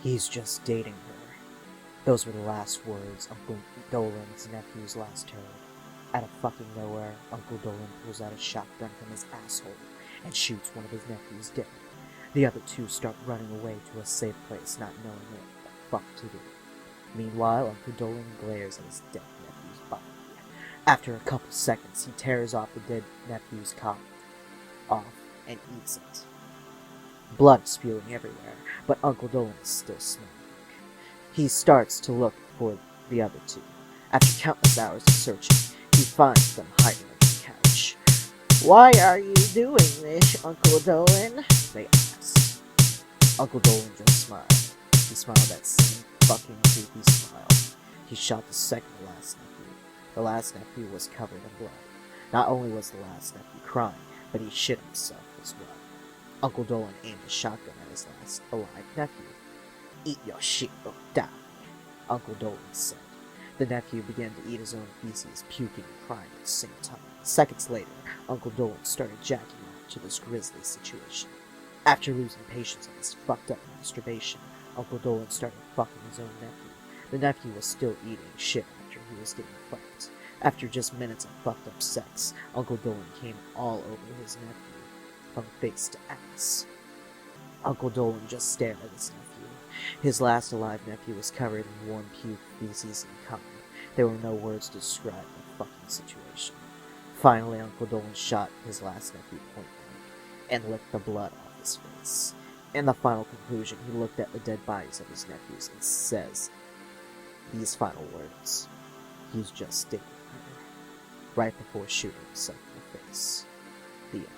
He's just dating her. Those were the last words Uncle Dolan's nephews last heard. Out of fucking nowhere, Uncle Dolan pulls out a shotgun from his asshole and shoots one of his nephews dead. The other two start running away to a safe place, not knowing what the fuck to do. Meanwhile, Uncle Dolan glares at his dead nephew's body. After a couple seconds, he tears off the dead nephew's cock off and eats it. Blood spewing everywhere, but Uncle Dolan is still smiling. He starts to look for the other two. After countless hours of searching, he finds them hiding under the couch. "Why are you doing this, Uncle Dolan?" they ask. Uncle Dolan just smiled. He smiled that same fucking creepy smile. He shot the second to last nephew. The last nephew was covered in blood. Not only was the last nephew crying, but he shit himself as well. Uncle Dolan aimed a shotgun at his last alive nephew. "Eat your shit or die," Uncle Dolan said. The nephew began to eat his own feces, puking and crying at the same time. Seconds later, Uncle Dolan started jacking off to this grisly situation. After losing patience on his fucked up masturbation, Uncle Dolan started fucking his own nephew. The nephew was still eating shit after he was getting fucked. After just minutes of fucked up sex, Uncle Dolan came all over his nephew, from face to ass. Uncle Dolan just stared at his nephew. His last alive nephew was covered in warm puke, feces, and cum. There were no words to describe the fucking situation. Finally, Uncle Dolan shot his last nephew point blank and licked the blood off his face. In the final conclusion, he looked at the dead bodies of his nephews and says these final words: "He's just dating her," right before shooting himself in the face. The end.